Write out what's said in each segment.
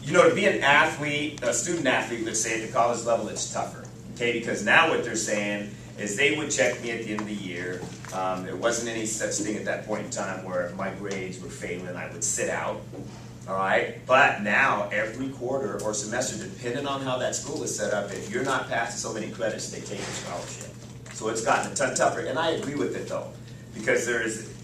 You know, to be an athlete, a student athlete, let's say at the college level, it's tougher. Okay, because now what they're saying is they would check me at the end of the year. There wasn't any such thing at that point in time where my grades were failing, I would sit out. All right, but now every quarter or semester, depending on how that school is set up, if you're not passing so many credits, they take a scholarship. So it's gotten a ton tougher, and I agree with it though, because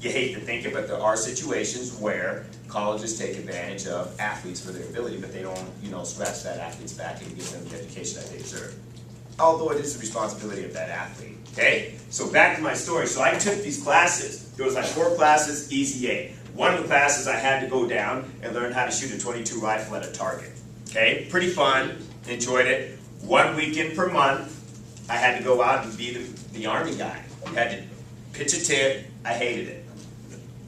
you hate to think it, but there are situations where colleges take advantage of athletes for their ability, but they don't, scratch that athlete's back and give them the education that they deserve. Although it is the responsibility of that athlete. Okay, so back to my story. So I took these classes. There was like 4 classes, Easy A. One of the classes I had to go down and learn how to shoot a .22 rifle at a target. Okay, pretty fun, enjoyed it. 1 weekend per month, I had to go out and be the Army guy. I had to pitch a tent, I hated it.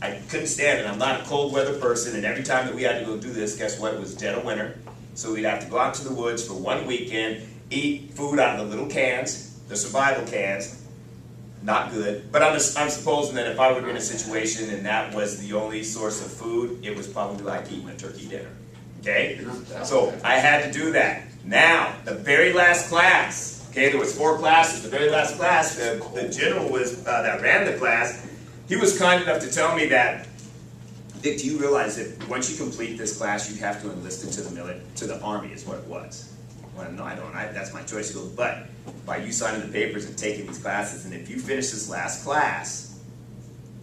I couldn't stand it, I'm not a cold weather person, and every time that we had to go do this, guess what, it was dead of winter. So we'd have to go out to the woods for 1 weekend, eat food out of the little cans, the survival cans. Not good, but I'm supposing that if I were in a situation and that was the only source of food, it was probably like eating a turkey dinner. Okay? So I had to do that. Now, the very last class, okay, there was 4 classes. The very last class, the general that ran the class, he was kind enough to tell me that, Dick, do you realize that once you complete this class, you have to enlist into the Army is what it was. Well, no, I don't. That's my choice. He goes, but by you signing the papers and taking these classes, and if you finish this last class,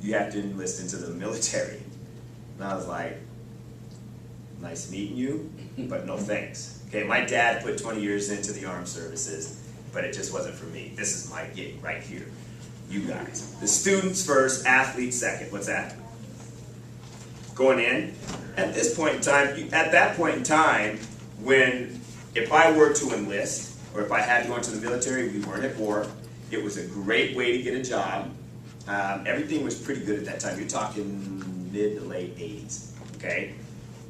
you have to enlist into the military. And I was like, nice meeting you, but no thanks. Okay, my dad put 20 years into the armed services, but it just wasn't for me. This is my gig right here. You guys. The students first, athletes second. What's that? Going in. At this point in time, at that point in time, if I were to enlist, or if I had to go into the military, we weren't at war. It was a great way to get a job. Everything was pretty good at that time. You're talking mid to late 80s, okay?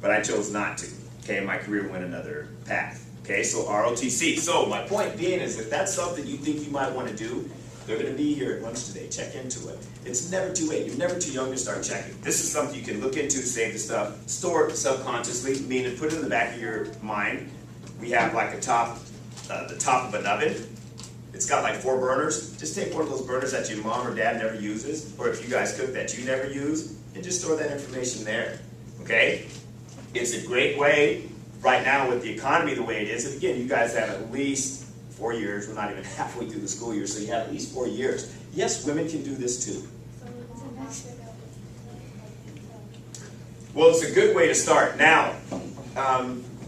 But I chose not to, okay? My career went another path, okay? So ROTC. So my point being is if that's something you think you might want to do, they're going to be here at lunch today. Check into it. It's never too late. You're never too young to start checking. This is something you can look into, save the stuff, store it subconsciously, meaning put it in the back of your mind. We have like the top of an oven. It's got like 4 burners. Just take one of those burners that your mom or dad never uses, or if you guys cook that you never use, and just store that information there, okay? It's a great way right now with the economy the way it is, and again, you guys have at least 4 years. We're not even halfway through the school year, so you have at least 4 years. Yes, women can do this too. Well, it's a good way to start. Now,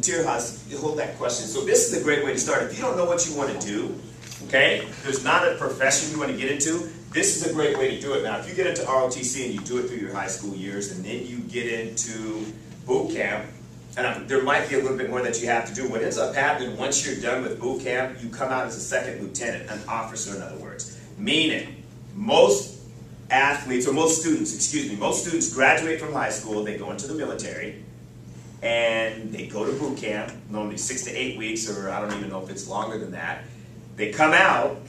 Tirhas, hold that question. So this is a great way to start. If you don't know what you want to do, okay, there's not a profession you want to get into, this is a great way to do it. Now, if you get into ROTC and you do it through your high school years, and then you get into boot camp, and there might be a little bit more that you have to do. What ends up happening, once you're done with boot camp, you come out as a second lieutenant, an officer in other words. Meaning, most athletes, or most students graduate from high school, they go into the military, and they go to boot camp, normally 6 to 8 weeks, or I don't even know if it's longer than that. They come out,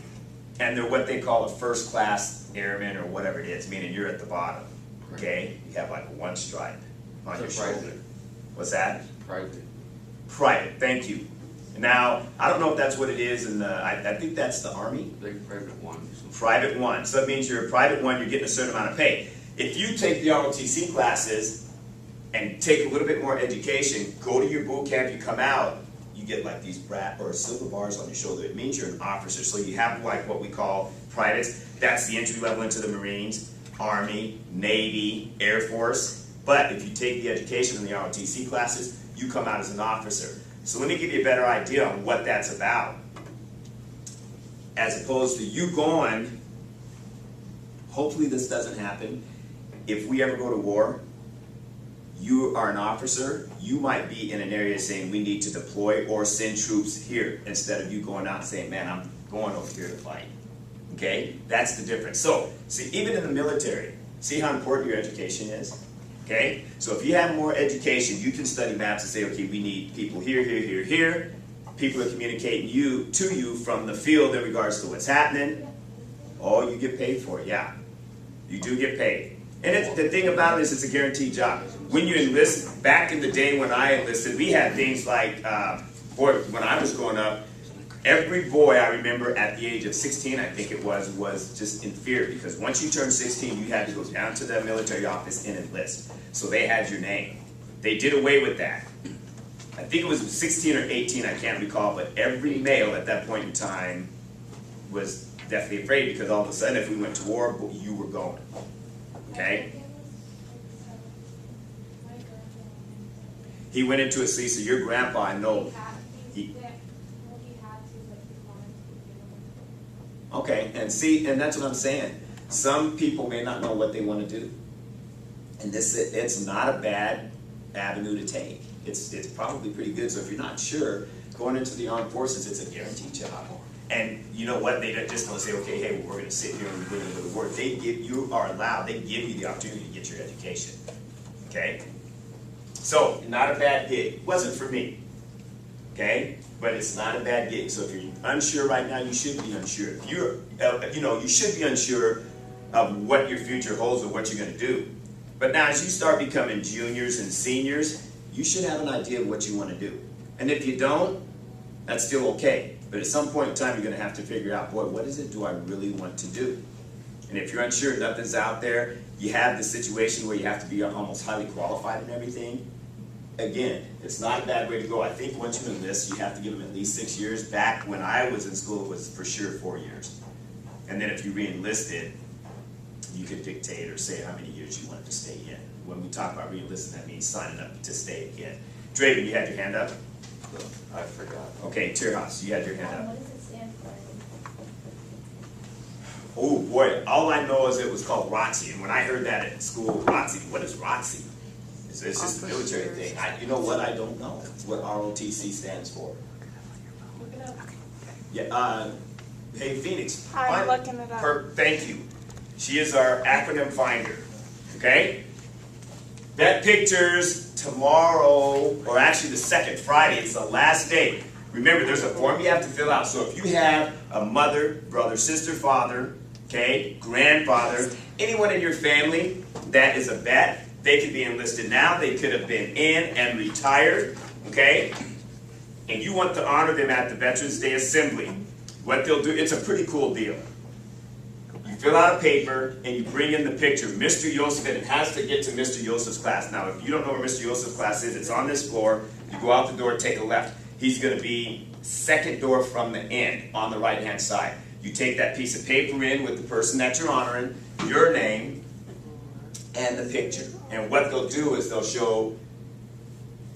and they're what they call a first class airman, or whatever it is, meaning you're at the bottom, okay? You have like 1 stripe on your shoulder. What's that? Private. Private, thank you. Now, I don't know if that's what it is, and I think that's the Army. Private 1. Private 1, so that means you're a private 1, you're getting a certain amount of pay. If you take the ROTC classes, and take a little bit more education, go to your boot camp, you come out, you get like these silver bars on your shoulder. It means you're an officer. So you have like what we call privates. That's the entry level into the Marines, Army, Navy, Air Force. But if you take the education in the ROTC classes, you come out as an officer. So let me give you a better idea on what that's about. As opposed to you going, hopefully this doesn't happen, if we ever go to war, you are an officer, you might be in an area saying we need to deploy or send troops here instead of you going out and saying, man, I'm going over here to fight. Okay? That's the difference. So, see, even in the military, see how important your education is? Okay? So if you have more education, you can study maps and say, okay, we need people here, here, here, here. People are communicating to you from the field in regards to what's happening. Oh, you get paid for it, yeah. You do get paid. And the thing about it is it's a guaranteed job. When you enlist, back in the day when I enlisted, we had things like, when I was growing up, every boy I remember at the age of 16, I think it was just in fear, because once you turned 16, you had to go down to the military office and enlist. So they had your name. They did away with that. I think it was 16 or 18, I can't recall, but every male at that point in time was definitely afraid, because all of a sudden if we went to war, you were going. Okay? He went into it, so your grandpa, I know. Okay, and that's what I'm saying. Some people may not know what they want to do. And it's not a bad avenue to take. It's probably pretty good. So if you're not sure, going into the armed forces, it's a guaranteed job. And you know what? They just don't say, okay, hey, we're going to sit here and we're going to go to work. They give you the opportunity to get your education. Okay? So, not a bad gig. It wasn't for me. Okay? But it's not a bad gig. So if you're unsure right now, you should be unsure. If you're, you should be unsure of what your future holds or what you're going to do. But now as you start becoming juniors and seniors, you should have an idea of what you want to do. And if you don't, that's still okay. But at some point in time, you're going to have to figure out, boy, what is it do I really want to do? And if you're unsure, nothing's out there, you have the situation where you have to be almost highly qualified and everything. Again, it's not a bad way to go. I think once you enlist, you have to give them at least 6 years. Back when I was in school, it was for sure 4 years. And then if you re-enlisted, you could dictate or say how many years you wanted to stay in. When we talk about re-enlisting, that means signing up to stay again. Draven, you had your hand up? I forgot. Okay, Tierhaus, you had your hand up. What does it stand for? Oh boy, all I know is it was called ROTC. And when I heard that at school, ROTC, what is ROTC? It's just a military thing. You know what? I don't know what ROTC stands for. Look it up. Yeah. Hey, Phoenix. I'm looking it up. Thank you. She is our acronym finder. Okay? Vet pictures tomorrow, or actually the second Friday. It's the last day. Remember, there's a form you have to fill out. So if you have a mother, brother, sister, father, okay, grandfather, anyone in your family that is a vet, they could be enlisted now. They could have been in and retired, okay? And you want to honor them at the Veterans Day Assembly. What they'll do, it's a pretty cool deal. You fill out a paper and you bring in the picture. Mr. Joseph, and it has to get to Mr. Joseph's class. Now, if you don't know where Mr. Joseph's class is, it's on this floor. You go out the door, take a left. He's going to be second door from the end on the right-hand side. You take that piece of paper in with the person that you're honoring, your name, and the picture. And what they'll do is they'll show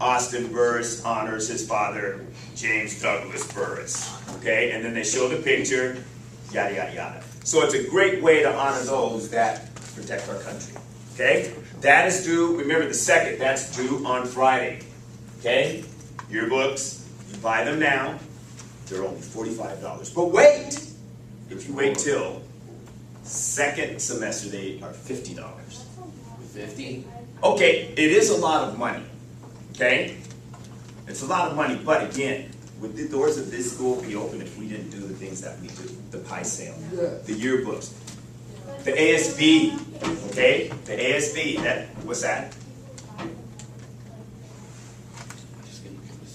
Austin Burris honors his father, James Douglas Burris. Okay? And then they show the picture, yada, yada, yada. So it's a great way to honor those that protect our country. Okay? That is due, remember the second, that's due on Friday. Okay? Yearbooks, you buy them now, they're only $45. But wait! If you wait till second semester, they are $50. 50? Okay, it is a lot of money. Okay? It's a lot of money, but again, would the doors of this school be open if we didn't do the things that we do? The pie sale, the yearbooks, the ASB, okay? The ASB, what's that?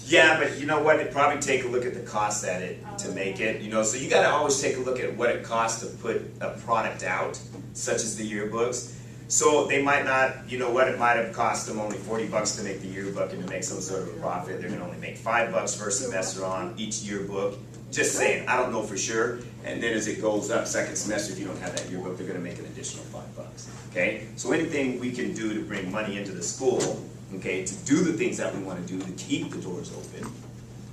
Yeah, but you know what? It'd probably take a look at the cost to make it, so you gotta always take a look at what it costs to put a product out, such as the yearbooks. So they might not, it might have cost them only $40 to make the yearbook and to make some sort of a profit. They're gonna only make $5 per semester on each yearbook. Just saying, I don't know for sure. And then as it goes up, second semester, if you don't have that yearbook, they're gonna make an additional $5, okay? So anything we can do to bring money into the school, okay, to do the things that we wanna do, to keep the doors open,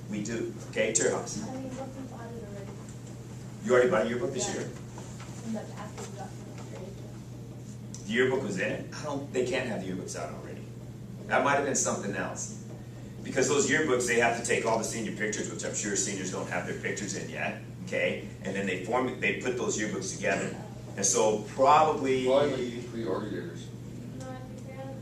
we do, okay? Tierhaus. I mean, what we bought it already. You already bought a yearbook this year? In the after we got from the trade. The yearbook was in it? They can't have the yearbooks out already. That might have been something else. Because those yearbooks, they have to take all the senior pictures, which I'm sure seniors don't have their pictures in yet, okay? And then they put those yearbooks together. And so probably, Why would you pre-order yours? No, I think they're on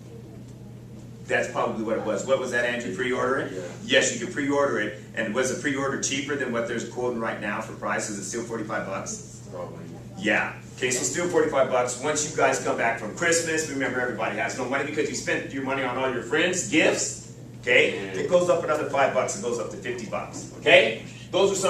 the that's probably what it was. What was that, Andrew, pre-order it? Yeah. Yes, you could pre-order it. And was the pre-order cheaper than what there's quoting right now for prices? It's still $45? Probably. Yeah, okay, so still $45. Once you guys come back from Christmas, remember everybody has no money because you spent your money on all your friends' gifts, okay? It goes up another $5, it goes up to $50, okay? Those are some